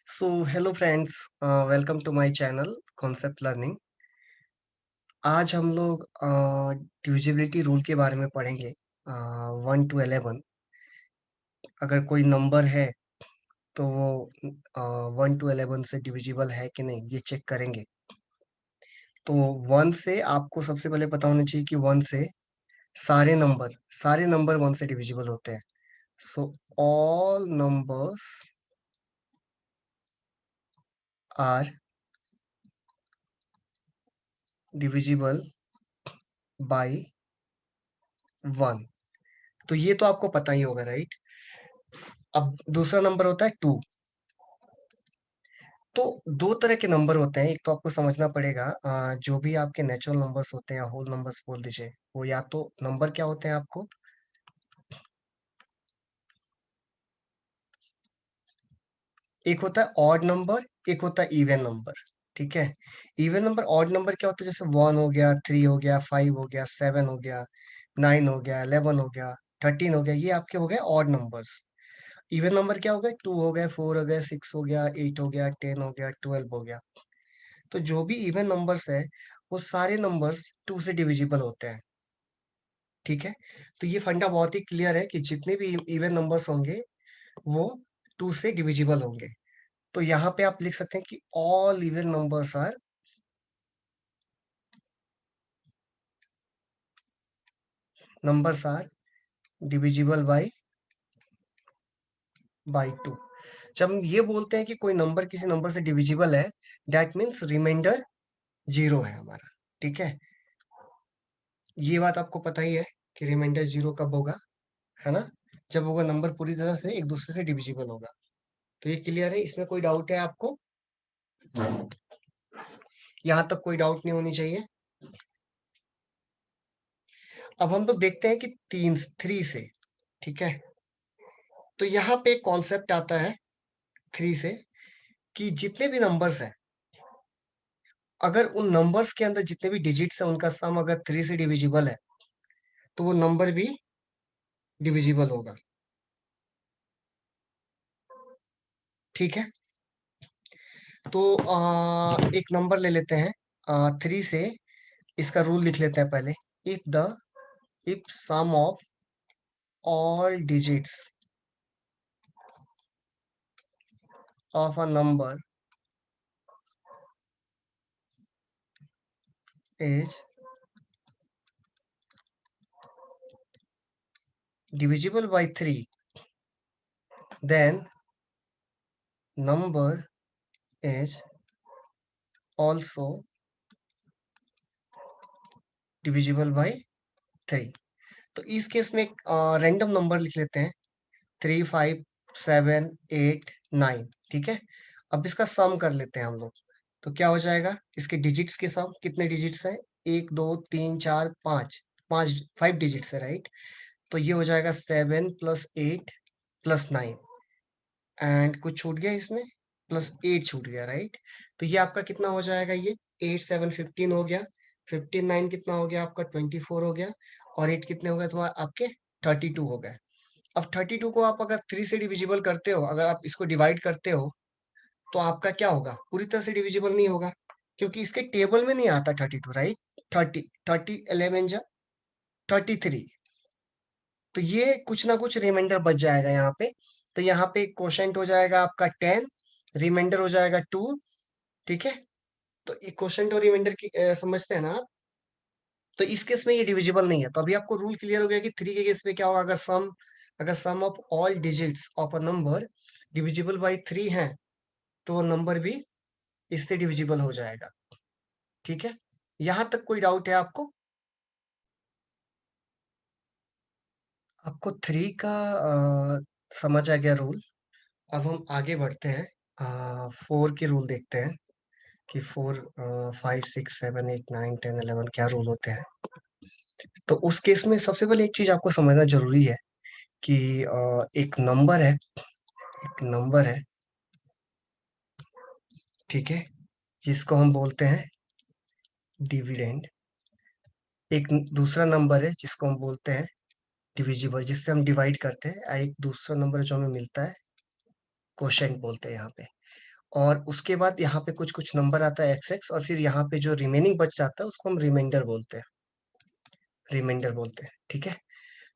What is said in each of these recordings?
So hello friends, welcome to my channel concept learning. आज हम लोग डिविजिबिलिटी रूल के बारे में पढ़ेंगे। 1 to 11 अगर कोई नंबर है तो वो 1 to 11 से डिविजिबल है कि नहीं ये चेक करेंगे। तो वन से आपको सबसे पहले पता होना चाहिए कि वन से सारे नंबर वन से डिविजिबल होते हैं। So all numbers are divisible by one. तो ये तो आपको पता ही होगा, राइट। अब दूसरा नंबर होता है टू। तो दो तरह के नंबर होते हैं, एक तो आपको समझना पड़ेगा, जो भी आपके नेचुरल नंबर्स होते हैं या होल नंबर्स बोल दीजिए, वो या तो नंबर क्या होते हैं आपको, एक होता है ऑड नंबर, एक होता है इवन नंबर। ठीक है। इवन नंबर, ऑड नंबर क्या होता है, जैसे 1 हो गया, 3 हो गया, 5 हो गया, 7 हो गया, 9 हो गया, 11 हो गया, 13 हो गया, ये आपके हो गए ऑड नंबर्स। इवन नंबर क्या हो गए, 2 हो गए, 4 हो गए, 6 हो गया, 8 हो गया, 10 हो गया, 12 हो गया। तो जो भी इवन नंबर्स है वो सारे नंबर्स टू से डिविजिबल होते हैं। ठीक है। तो ये फंडा बहुत ही क्लियर है कि जितने भी इवन नंबर्स होंगे वो टू से डिविजिबल होंगे। तो यहाँ पे आप लिख सकते हैं कि all even numbers are divisible by two. जब हम ये बोलते हैं कि कोई नंबर किसी नंबर से डिविजिबल है, दैट मीन्स रिमाइंडर जीरो है हमारा। ठीक है। ये बात आपको पता ही है कि रिमाइंडर जीरो कब होगा, है ना, जब होगा नंबर पूरी तरह से एक दूसरे से डिविजिबल होगा। तो ये क्लियर है, इसमें कोई डाउट है आपको? यहाँ तक कोई डाउट नहीं होनी चाहिए। अब हम लोग देखते हैं कि तीन थ्री से। ठीक है। तो यहाँ पे एक कॉन्सेप्ट आता है थ्री से, कि जितने भी नंबर्स हैं, अगर उन नंबर्स के अंदर जितने भी डिजिट्स हैं उनका सम अगर थ्री से डिविजिबल है तो वो नंबर भी डिविजिबल होगा। ठीक है। तो एक नंबर ले लेते हैं थ्री से, इसका रूल लिख लेते हैं पहले। If sum of all digits of a number is divisible by 3, then number is also divisible by 3। तो इस केस में एक रैंडम नंबर लिख लेते हैं, 3, 5, 7, 8, 9। ठीक है। अब इसका सम कर लेते हैं हम लोग। तो क्या हो जाएगा, इसके डिजिट्स के सम, कितने डिजिट्स है, 1, 2, 3, 4, 5, 5 डिजिट्स है, राइट। तो ये हो जाएगा 7 + 8 + 9, एंड कुछ छूट गया इसमें, +8 छूट गया, राइट। तो ये आपका कितना हो जाएगा, ये 8, 7, 15 हो गया, 15, 9 कितना हो गया आपका, 24 हो गया, और 8 कितने हो गए तुम्हारे आपके, 32 हो गए। अब 32 को आप अगर 3 से डिविजिबल करते हो, अगर आप इसको डिवाइड करते हो, तो आपका क्या होगा, पूरी तरह से डिविजिबल नहीं होगा, क्योंकि इसके टेबल में नहीं आता 32, राइट। 30 30 11 जा 33। तो ये कुछ ना कुछ रिमाइंडर बच जाएगा यहाँ पे। तो यहाँ पे क्वोशंट हो जाएगा आपका 10, रिमाइंडर हो जाएगा 2। ठीक है। तो ये क्वोशंट और रिमाइंडर की समझते हैं ना आप। तो इस केस में ये डिविजिबल नहीं है। तो अभी आपको रूल क्लियर हो गया कि थ्री के केस में क्या होगा, अगर sum of all digits of a number divisible by 3 है तो वो नंबर भी इससे डिविजिबल हो जाएगा। ठीक है। यहाँ तक कोई डाउट है आपको? आपको थ्री का समझ आ गया रूल। अब हम आगे बढ़ते हैं, फोर के रूल देखते हैं कि 4, 5, 6, 7, 8, 9, 10, 11 क्या रूल होते हैं। तो उस केस में सबसे पहले एक चीज आपको समझना जरूरी है कि एक नंबर है, ठीक है, जिसको हम बोलते हैं डिविडेंड। एक दूसरा नंबर है जिसको हम बोलते हैं डिविजिबल, जिससे हम डिवाइड करते हैं। एक दूसरा नंबर जो हमें मिलता है, क्वोशंट बोलते हैं यहाँ पे। और उसके बाद यहाँ पे कुछ कुछ नंबर आता है एक्स एक्स, और फिर यहाँ पे जो रिमेनिंग बच जाता है उसको हम रिमाइंडर बोलते हैं, रिमाइंडर बोलते हैं, ठीक है।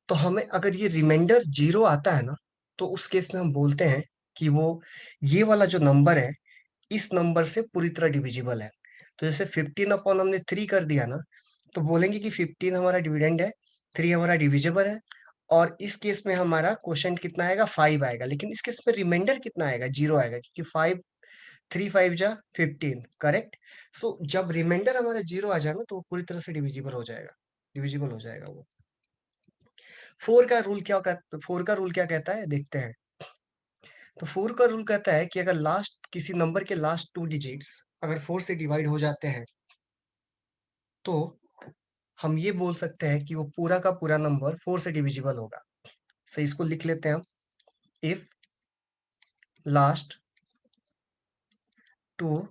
तो हमें अगर ये रिमाइंडर जीरो आता है ना, तो उस केस में हम बोलते हैं कि वो ये वाला जो नंबर है इस नंबर से पूरी तरह डिविजिबल है। तो जैसे 15 अपॉन हमने 3 कर दिया ना, तो बोलेंगे कि 15 हमारा डिविडेंड है, 3 हमारा डिविजिबल है, और इस केस में हमारा क्वोशंट कितना आएगा, 5 आएगा। लेकिन इस केस में रिमाइंडर कितना आएगा, जीरो आएगा, क्योंकि 5, 3 5 जा 15, करेक्ट। सो जब रिमाइंडर हमारा जीरो आ जाए ना, तो वो पूरी तरह से डिविजिबल हो जाएगा, डिविजिबल हो जाएगा वो। फोर का रूल क्या कहता है, देखते हैं। तो फोर का रूल कहता है कि अगर लास्ट किसी नंबर के लास्ट टू डिजिट्स अगर फोर से डिवाइड हो जाते हैं, तो हम ये बोल सकते हैं कि वो पूरा का पूरा नंबर फोर से डिविजिबल होगा। सो इसको लिख लेते हैं हम। If last two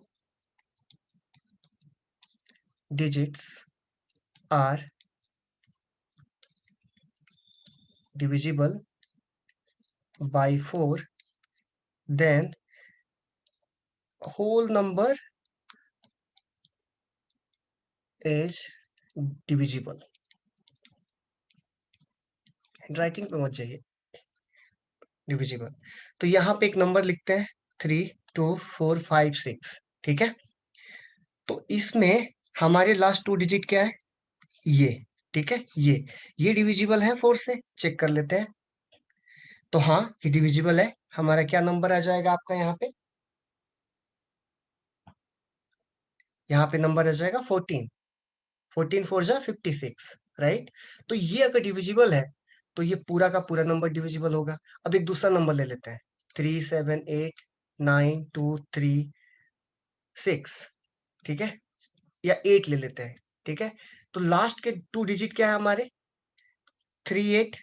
digits are divisible by four, then whole number is divisible. Writing पे मत जाइए, डिविजिबल। तो यहाँ पे एक नंबर लिखते हैं, 3 2 4 5 6, ठीक है। तो इसमें हमारे लास्ट टू डिजिट क्या है, ये, ठीक है। ये डिविजिबल है फोर से, चेक कर लेते हैं। तो हाँ, ये डिविजिबल है। हमारा क्या नंबर आ जाएगा आपका यहाँ पे नंबर आ जाएगा 14। 14 4 जा 56, राइट। तो ये अगर डिविजिबल है, तो ये पूरा का पूरा नंबर डिविजिबल होगा। अब एक दूसरा नंबर ले लेते हैं, 3 7 8 9 2 3 6, ठीक है, या 8 ले लेते हैं, ठीक है। तो लास्ट के टू डिजिट क्या है हमारे, 3 8।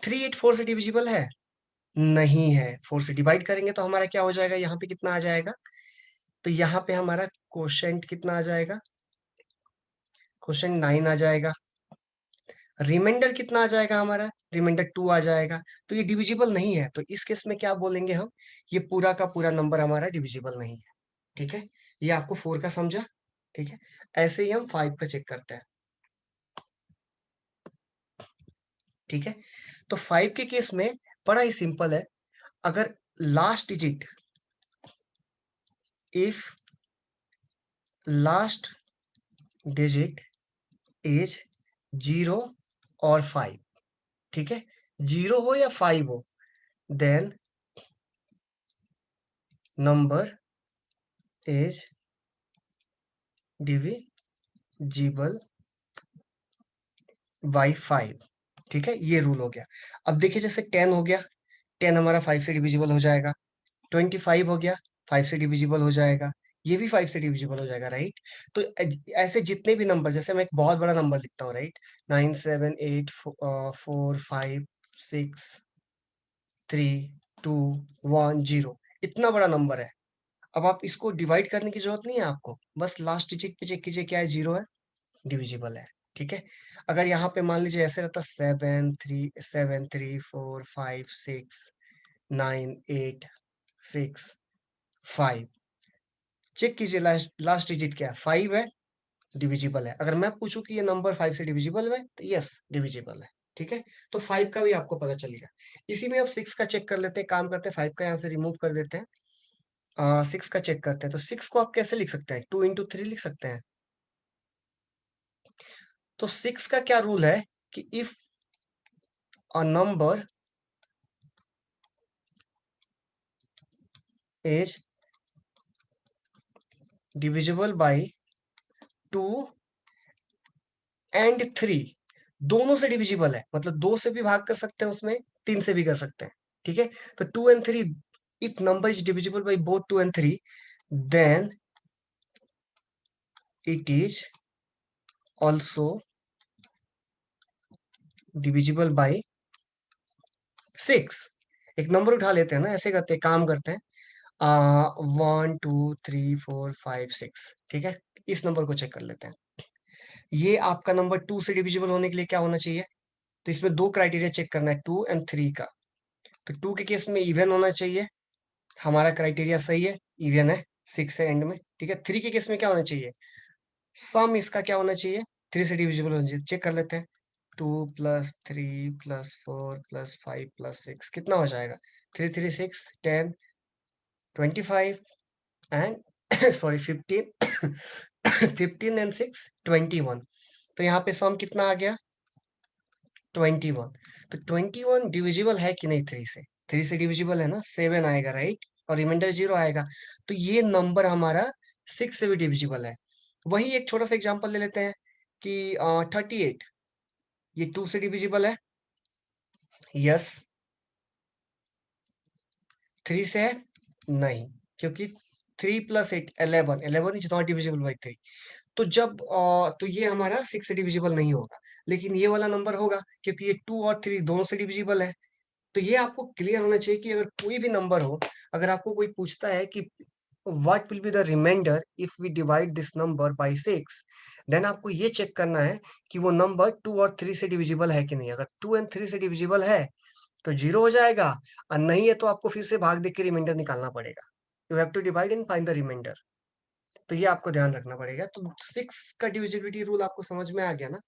3 8 फोर से डिविजिबल है, नहीं है। फोर से डिवाइड करेंगे तो हमारा क्या हो जाएगा, यहाँ पे कितना आ जाएगा, तो यहाँ पे हमारा क्वोशंट कितना आ जाएगा, क्वोशंट 9 आ जाएगा। रिमाइंडर कितना आ जाएगा हमारा, रिमाइंडर 2 आ जाएगा। तो ये डिविजिबल नहीं है, तो इस केस में क्या बोलेंगे हम, ये पूरा का पूरा नंबर हमारा डिविजिबल नहीं है, ठीक है। ये आपको फोर का समझा, ठीक है। ऐसे ही हम फाइव का चेक करते हैं, ठीक है। तो फाइव के केस में बड़ा ही सिंपल है। अगर last digit, if last digit is zero और फाइव, ठीक है, जीरो हो या फाइव हो, then number is divisible by five, ठीक है। ये रूल हो गया। अब देखिए, जैसे 10 हो गया, 10 हमारा 5 से डिविजिबल हो जाएगा। 25 हो गया, 5 से डिविजिबल हो जाएगा। ये भी 5 से डिविजिबल हो जाएगा, राइट। तो ऐसे जितने भी नंबर, जैसे मैं एक बहुत बड़ा नंबर लिखता हूँ, राइट, 9 7 8 4 5 6 3 2 1 0, इतना बड़ा नंबर है। अब आप इसको डिवाइड करने की जरूरत नहीं है आपको, बस लास्ट डिजिट पे चेक कीजिए, क्या है, जीरो है, डिविजिबल है, ठीक है। अगर यहाँ पे मान लीजिए ऐसे रहता, 7 3 7 3 4 5 6 9 8 6 5, चेक कीजिए लास्ट लास्ट डिजिट क्या है, 5 है, डिविजिबल है। अगर मैं पूछूं कि ये नंबर 5 से डिविजिबल है, तो यस, डिविजिबल है, ठीक है। तो 5 का भी आपको पता चल गया। इसी में अब 6 का चेक कर लेते हैं, काम करते हैं, 5 का यहाँ से रिमूव कर देते हैं, 6 का चेक करते हैं। तो 6 को आप कैसे लिख सकते हैं, 2 into 3 लिख सकते हैं। तो 6 का क्या रूल है कि if a number is divisible bye 2 and 3, दोनों से डिविजिबल है, मतलब दो से भी भाग कर सकते हैं उसमें, तीन से भी कर सकते हैं, ठीक है। तो 2 and 3, if number is divisible by both 2 and 3, then it is also divisible by 6। एक नंबर उठा लेते हैं ना, ऐसे करते हैं, काम करते हैं, 1 2 3 4 5 6, ठीक है। इस नंबर को चेक कर लेते हैं। ये आपका नंबर 2 से डिविजिबल होने के लिए क्या होना चाहिए, तो इसमें दो क्राइटेरिया चेक करना है, 2 and 3 का। तो 2 के केस में इवन होना चाहिए, हमारा क्राइटेरिया सही है, इवन है, 6 है एंड में, ठीक है। 3 के केस में क्या होना चाहिए, सम इसका क्या होना चाहिए, 3 से डिविजिबल होना चाहिए। चेक कर लेते हैं, 2 + 3 + 4 + 5 + 6 कितना हो जाएगा, 3 3 6 10 25 एंड सॉरी 15 15 एंड 6 21। तो यहाँ पे सम कितना आ गया, 21। तो 21 डिविजिबल है कि नहीं 3 से, 3 से डिविजिबल है ना, 7 आएगा राइट, और रिमाइंडर 0 आएगा। तो ये नंबर हमारा 6 से भी डिविजिबल है। वही एक छोटा सा एग्जांपल ले लेते हैं कि 38, ये 2 से डिविजिबल है, यस। 3 से है, नहीं, क्योंकि 3 + 8 11, 11 इज नॉट डिविजिबल बाई 3। तो तो ये हमारा 6 से डिविजिबल नहीं होगा, लेकिन ये वाला नंबर होगा, क्योंकि ये 2 और 3 दोनों से डिविजिबल है। तो ये आपको क्लियर होना चाहिए कि अगर कोई भी नंबर हो, अगर आपको कोई पूछता है कि what will be the remainder if we divide this number by 6, देन आपको ये चेक करना है कि वो नंबर 2 और 3 से डिविजिबल है कि नहीं। अगर 2 एंड 3 से डिविजिबल है तो 0 हो जाएगा, और नहीं है तो आपको फिर से भाग देख के रिमाइंडर निकालना पड़ेगा। You have to divide and find the remainder. तो ये आपको ध्यान रखना पड़ेगा। तो 6 का डिविजिबिलिटी रूल आपको समझ में आ गया ना।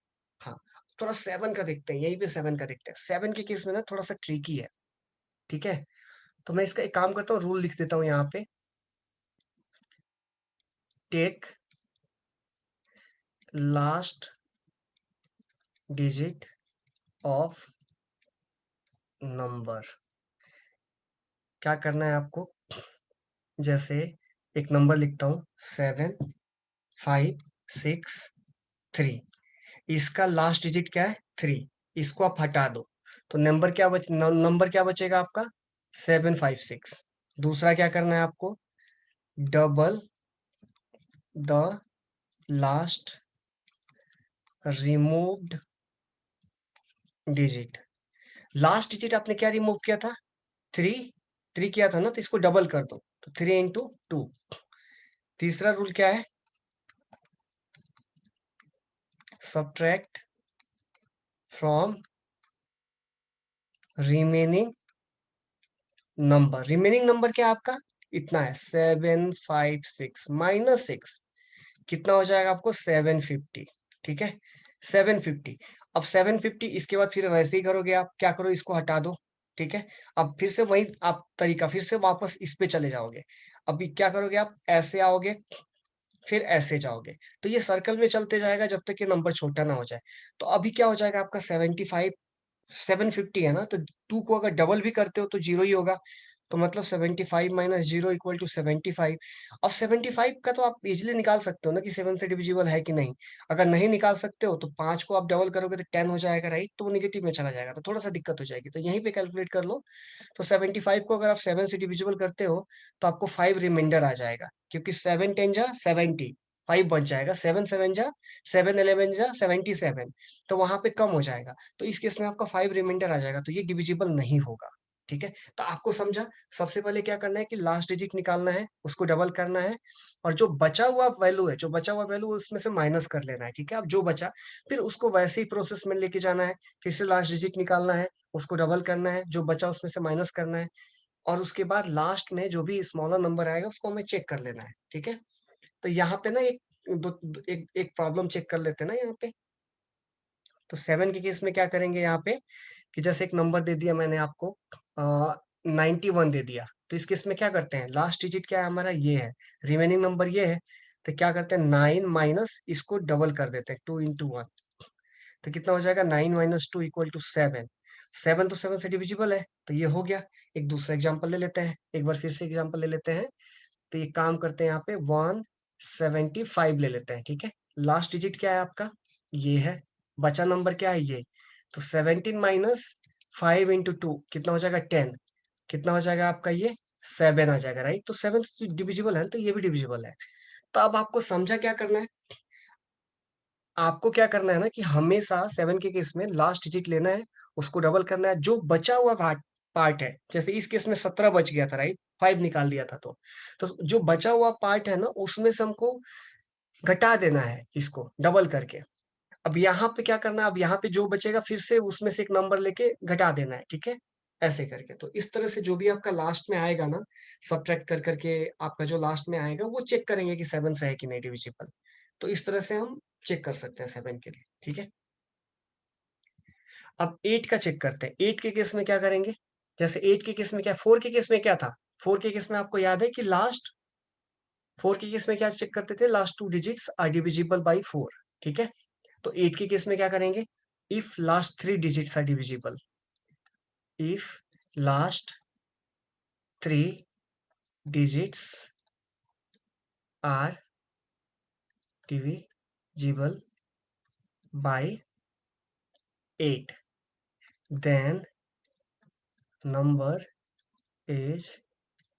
हाँ, थोड़ा 7 का देखते हैं, यहीं पे 7 का देखते हैं। 7 के केस में ना थोड़ा सा ट्रिकी है, ठीक है। तो मैं इसका एक काम करता हूँ, रूल लिख देता हूँ यहाँ पे, take last digit of number. क्या करना है आपको, जैसे एक नंबर लिखता हूँ 7 5 6 3, इसका लास्ट डिजिट क्या है 3, इसको आप हटा दो, तो नंबर क्या बचेगा आपका 7 5 6। दूसरा क्या करना है आपको, double the last removed digit. Last digit आपने क्या रिमूव किया था, 3, 3 किया था ना, तो इसको डबल कर दो, तो 3 × 2। तीसरा रूल क्या है, subtract from remaining number. Remaining number क्या है आपका, इतना है 7 5 6 - 6 कितना हो जाएगा आपको 750, ठीक है 750। अब 750 इसके बाद फिर वैसे ही करोगे, आप क्या करो, इसको हटा दो, ठीक है। अब फिर से वही आप तरीका, फिर से वापस इस पे चले जाओगे। अभी क्या करोगे, आप ऐसे आओगे, फिर ऐसे जाओगे, तो ये सर्कल में चलते जाएगा जब तक ये नंबर छोटा ना हो जाए। तो अभी क्या हो जाएगा आपका 75, 750 है ना, तो 2 को अगर डबल भी करते हो तो 0 ही होगा। तो मतलब 75 - 0 = 75। अब 75 का तो आप इजीली निकाल सकते हो ना कि 7 से डिविजिबल है कि नहीं। अगर नहीं निकाल सकते हो तो 5 को आप डबल करोगे तो 10 हो जाएगा राइट, तो वो निगेटिव में चला जाएगा, तो थोड़ा सा दिक्कत हो जाएगी। तो यहीं पे कैलकुलेट कर लो। तो 75 को अगर आप 7 से डिविजिबल करते हो तो आपको 5 रिमाइंडर आ जाएगा, क्योंकि 7 10 जा 70, 5 बच जाएगा, 7 7 जा 7 11 जा 77, तो वहां पे कम हो जाएगा। तो इस केस में आपका 5 रिमाइंडर आ जाएगा, तो ये डिविजिबल नहीं होगा, ठीक है। तो आपको समझा, सबसे पहले क्या करना है कि लास्ट डिजिट निकालना है, उसको डबल करना है, और जो बचा हुआ वैल्यू है, जो बचा हुआ वैल्यू उसमें से माइनस कर लेना है, ठीक है। अब जो बचा, फिर उसको वैसे ही प्रोसेस में लेके जाना है, फिर से लास्ट डिजिट निकालना है, उसको डबल करना है, जो बचा उसमें से माइनस करना है, और उसके बाद लास्ट में जो भी स्मॉलर नंबर आएगा उसको हमें चेक कर लेना है, ठीक है। तो यहाँ पे ना एक प्रॉब्लम चेक कर लेते हैं ना यहाँ पे। तो 7 के केस में क्या करेंगे यहाँ पे, कि जैसे एक नंबर दे दिया मैंने आपको, 91 दे दिया, तो इस केस में क्या करते हैं, लास्ट डिजिट क्या है हमारा, ये है, रिमेनिंग नंबर ये है, तो क्या करते हैं 9 माइनस इसको डबल कर देते हैं, 2 × 1, तो कितना हो जाएगा 9 - 2 = 7। 7 तो 7 से डिविजिबल है, तो ये हो गया। एक दूसरा एग्जांपल ले लेते हैं, एक बार फिर से एग्जांपल ले लेते हैं। तो ये काम करते हैं, यहाँ पे 175 ले लेते हैं, ठीक है। लास्ट डिजिट क्या है आपका, ये है, बचा नंबर क्या है, ये। तो 17 - 5 × 2 कितना हो जाएगा 10, कितना हो जाएगा आपका ये 7 आ जाएगा राइट। तो 7 डिविजिबल है, तो ये भी डिविजिबल है। तो अब आपको समझा क्या करना है, आपको क्या करना है ना कि हमेशा 7 के केस में लास्ट डिजिट लेना है, उसको डबल करना है, जो बचा हुआ पार्ट पार्ट है, जैसे इस केस में 17 बच गया था राइट, 5 निकाल दिया था, तो जो बचा हुआ पार्ट है ना उसमें से हमको घटा देना है इसको डबल करके। अब यहाँ पे क्या करना है, अब यहाँ पे जो बचेगा फिर से उसमें से एक नंबर लेके घटा देना है, ठीक है। ऐसे करके। तो इस तरह से जो भी आपका लास्ट में आएगा ना, सब्ट्रैक्ट कर करके आपका जो लास्ट में आएगा वो चेक करेंगे कि 7 से है कि नहीं डिविजिबल। तो इस तरह से हम चेक कर सकते हैं 7 के लिए, ठीक है। अब 8 का चेक करते हैं। 8 के केस में क्या करेंगे? जैसे 8 के केस में क्या, 4 के केस में क्या था? 4 के केस में आपको याद है कि लास्ट 4 के केस में क्या चेक करते थे? Last 2 digits are divisible by 4, ठीक है। तो 8 के केस में क्या करेंगे? If last 3 digits are divisible, if last 3 digits are divisible by 8, then number is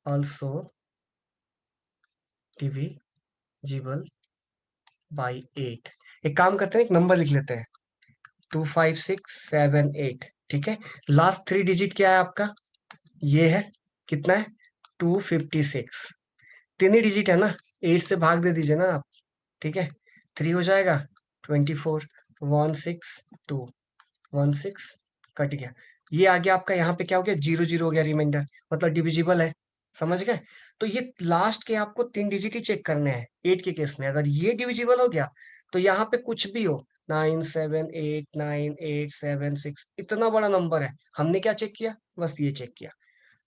also divisible by 8। एक काम करते हैं, एक नंबर लिख लेते हैं, 25678, ठीक है। लास्ट 3 डिजिट क्या है आपका? ये है, कितना है? 256। 3 ही डिजिट है ना, 8 से भाग दे दीजिए ना आप, ठीक है। 3 हो जाएगा 24, 162, 16 कट गया। ये आ गया आपका, यहाँ पे क्या हो गया? 0 0 हो गया रिमाइंडर, मतलब डिविजिबल है। समझ गए? तो ये लास्ट के आपको 3 डिजिट ही चेक करने हैं 8 के केस में। अगर ये डिविजिबल हो गया तो यहाँ पे कुछ भी हो, 9 7 8 9 8 7 6, इतना बड़ा नंबर है, हमने क्या चेक किया? बस ये चेक किया।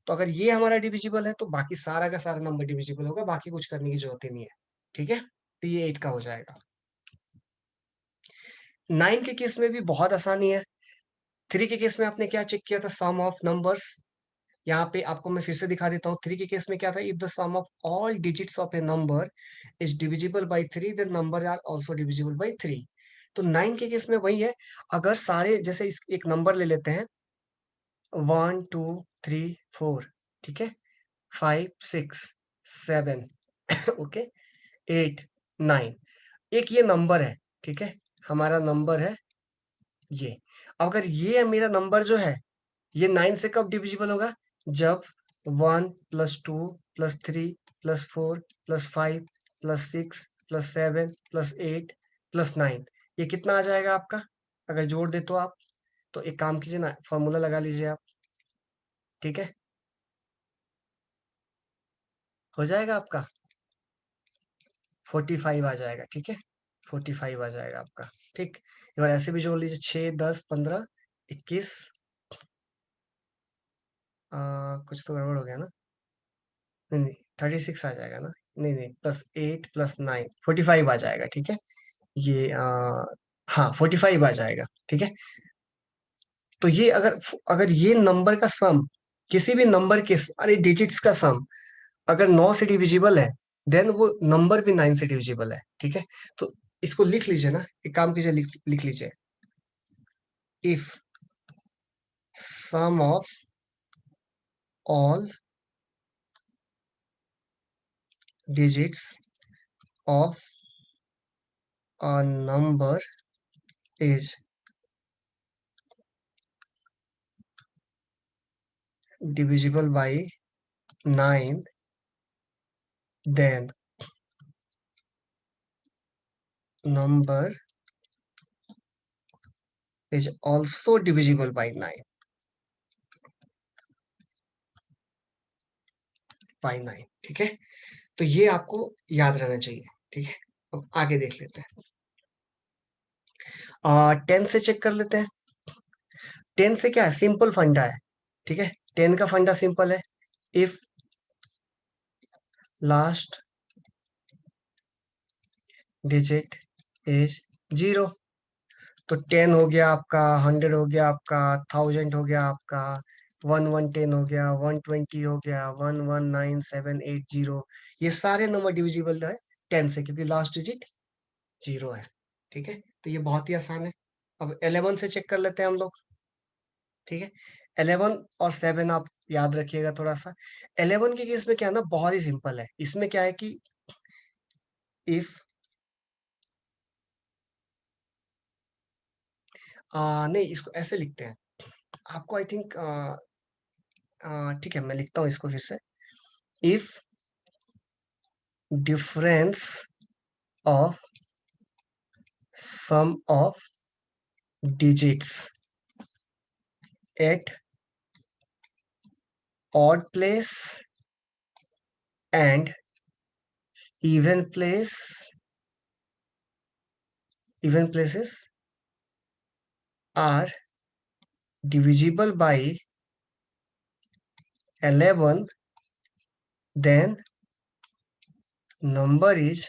तो अगर ये हमारा डिविजिबल है तो बाकी सारा का सारा नंबर डिविजिबल होगा, बाकी कुछ करने की जरूरत ही नहीं है, ठीक है। तो ये 8 का हो जाएगा। 9 के केस में भी बहुत आसानी है। 3 के केस में आपने क्या चेक किया था? सम ऑफ नंबर्स। यहाँ पे आपको मैं फिर से दिखा देता हूँ। 3 के केस में क्या था? If the sum of all digits of a number is divisible by 3, then number are also divisible by 3। तो 9 के केस में वही है। अगर सारे, जैसे इस एक नंबर ले लेते हैं, 1 2 3 4, ठीक है, 5 6 7, ओके, 8 9, एक ये नंबर है, ठीक है, हमारा नंबर है ये। अगर ये मेरा नंबर जो है, ये 9 से कब डिविजिबल होगा? जब 1 + 2 + 3 + 4 + 5 + 6 + 7 + 8 + 9, ये कितना आ जाएगा आपका? अगर जोड़ दे तो आप, तो एक काम कीजिए ना, फॉर्मूला लगा लीजिए आप, ठीक है, हो जाएगा आपका 45 आ जाएगा, ठीक है, 45 आ जाएगा आपका, ठीक। एक बार ऐसे भी जोड़ लीजिए, 6 10 15 21, कुछ तो गड़बड़ हो गया ना? नहीं नहीं, 36 आ जाएगा ना? नहीं नहीं, +8 + 9, 45 आ जाएगा, ठीक है। ये हाँ, 45 आ जाएगा, ठीक है। तो ये अगर ये नंबर का सम, किसी भी नंबर के सारे डिजिट्स का सम अगर 9 से डिविजिबल है, देन वो नंबर भी 9 से डिविजिबल है, ठीक है। तो इसको लिख लीजिए ना, एक काम कीजिए, लिख लीजिए, if sum of all digits of a number is divisible by 9, then number is also divisible by 9, ठीक है। तो ये आपको याद रहना चाहिए, ठीक है। अब आगे देख लेते हैं। 10 से चेक कर लेते हैं। 10 से क्या है? सिंपल फंडा है, ठीक है। 10 का फंडा सिंपल है, इफ लास्ट डिजिट इज 0। तो 10 हो गया आपका, 100 हो गया आपका, 1000 हो गया आपका, 1110 हो गया, 120 हो गया, 119780, ये सारे नंबर डिविजिबल है 10 से, क्योंकि लास्ट डिजिट 0 है, ठीक है। तो ये बहुत ही आसान है। अब 11 से चेक कर लेते हैं हम लोग, ठीक है। 11 और 7 आप याद रखिएगा थोड़ा सा। 11 के केस में क्या है ना, बहुत ही सिंपल है। इसमें क्या है कि इफ नहीं, इसको ऐसे लिखते हैं, आपको आई थिंक, ठीक है, मैं लिखता हूँ इसको फिर से। If difference of sum of digits at odd place and even places are divisible by 11, then number is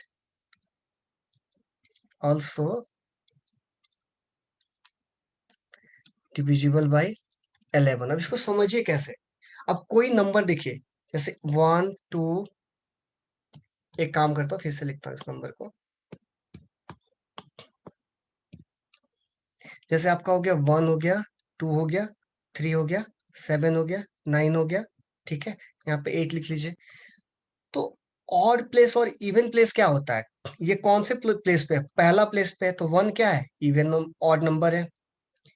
also divisible by 11। अब इसको समझिए कैसे। अब कोई नंबर देखिए, जैसे 1 2, एक काम करता हूँ फिर से लिखता हूँ इस नंबर को। जैसे आपका हो गया 1 हो गया, 2 हो गया, 3 हो गया, 7 हो गया, 9 हो गया, ठीक है। यहाँ पे 8 लिख लीजिए। तो ऑड प्लेस और इवन प्लेस क्या होता है? ये कौन से प्लेस पे है? पहला प्लेस पे है तो 1 क्या है? इवन ऑड नंबर है।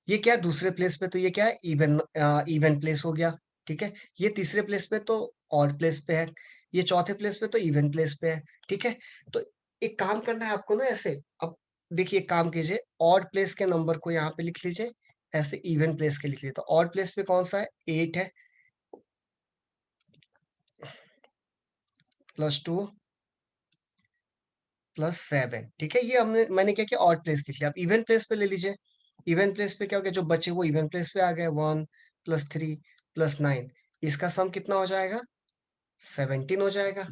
ये क्या है? दूसरे प्लेस पे तो ये क्या है? इवन प्लेस हो गया, ठीक है। ये तीसरे प्लेस पे तो ऑड प्लेस पे है। ये चौथे प्लेस पे तो इवन प्लेस पे है, ठीक है। तो एक काम करना है आपको ना ऐसे। अब देखिए एक काम कीजिए, ऑड प्लेस के नंबर को यहाँ पे लिख लीजिए, ऐसे इवन प्लेस के लिख लीजिए। तो ऑड प्लेस पे कौन सा है? 8 है, +2 +7, ठीक है। ये मैंने क्या किया? ऑड प्लेस लिख लिया। अब इवन प्लेस पे ले लीजिए। इवन प्लेस पे क्या हो गया? जो बचे वो इवन प्लेस पे आ गए, 1 +3 +9। इसका सम कितना हो जाएगा? 17 हो जाएगा,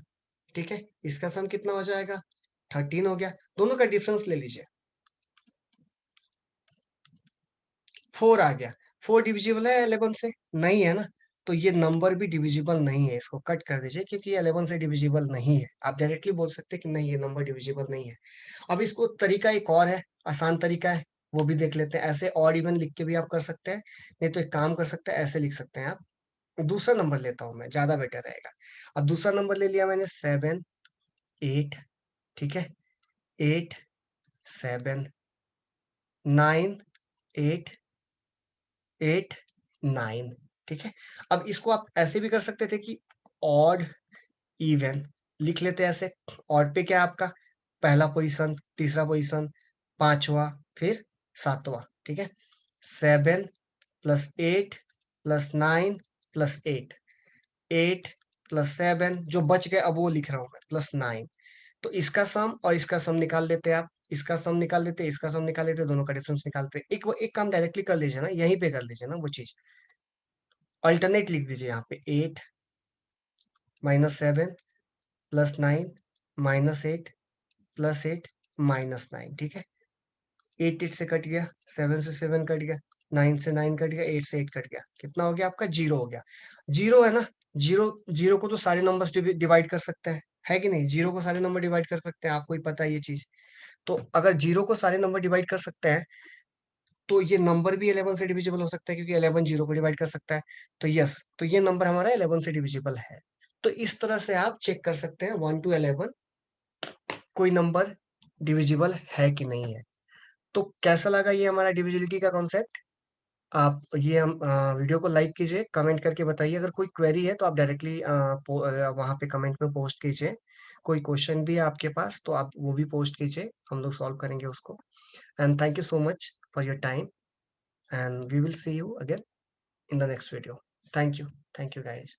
ठीक है। इसका सम कितना हो जाएगा? 13 हो गया। दोनों का डिफरेंस ले लीजिए, 4 आ गया। 4 डिविजिबल है 11 से? नहीं है ना। तो ये नंबर भी डिविजिबल नहीं है, इसको कट कर दीजिए क्योंकि ये 11 से डिविजिबल नहीं है। आप डायरेक्टली बोल सकते हैं कि नहीं, ये नंबर डिविजिबल नहीं है। अब इसको तरीका एक और है, आसान तरीका है, वो भी देख लेते हैं। ऐसे ऑड इवन लिख के भी आप कर सकते हैं, नहीं तो एक काम कर सकते हैं, ऐसे लिख सकते हैं आप। दूसरा नंबर लेता हूं मैं, ज्यादा बेटर रहेगा। अब दूसरा नंबर ले लिया मैंने, 7 8, ठीक है। 8 7 9 8 8 9, ठीक है। अब इसको आप ऐसे भी कर सकते थे कि ऑड इवन लिख लेते हैं ऐसे। ऑड पे क्या है आपका? पहला पोजीशन, तीसरा पोजीशन, पांचवा, फिर सातवां, ठीक है। 7 +8 +9 +8, 8 +7 जो बच गए अब वो लिख रहा हूं मैं, +9। तो इसका सम और इसका सम निकाल देते हैं आप। इसका सम निकाल देते, इसका सम निकाल देते, दोनों का डिफरेंस निकालते। एक काम डायरेक्टली कर लीजिए ना, यहीं पे कर लीजिए ना वो चीज। अल्टरनेट लिख दीजिए यहाँ पे, 8 -7 +9 -8 +8 -9, ठीक है। 8 8 से कट गया, 7 से 7 कट गया, 9 से 9 कट गया, 8 से 8 कट गया। कितना हो गया आपका? 0 हो गया। 0 है ना। जीरो जीरो को तो सारे नंबर्स डिवाइड कर सकते हैं, है कि नहीं? जीरो को सारे नंबर डिवाइड कर सकते हैं, आपको ही पता है ये चीज। तो अगर जीरो को सारे नंबर डिवाइड कर सकते हैं, तो ये नंबर भी 11 से डिविजिबल हो सकता है क्योंकि 11 जीरो को डिवाइड कर सकता है। तो यस, तो ये नंबर हमारा 11 से डिविजिबल है। तो इस तरह से आप चेक कर सकते हैं 1 to 11 कोई नंबर डिविजिबल है कि नहीं है। तो कैसा लगा ये हमारा डिविजिबिलिटी का कॉन्सेप्ट? आप ये हम वीडियो को लाइक कीजिए, कमेंट करके बताइए। अगर कोई क्वेरी है तो आप डायरेक्टली वहाँ पे कमेंट में पोस्ट कीजिए। कोई क्वेश्चन भी है आपके पास तो आप वो भी पोस्ट कीजिए, हम लोग सॉल्व करेंगे उसको। And thank you so much for your time, and we will see you again in the next video. Thank you. Thank you, guys.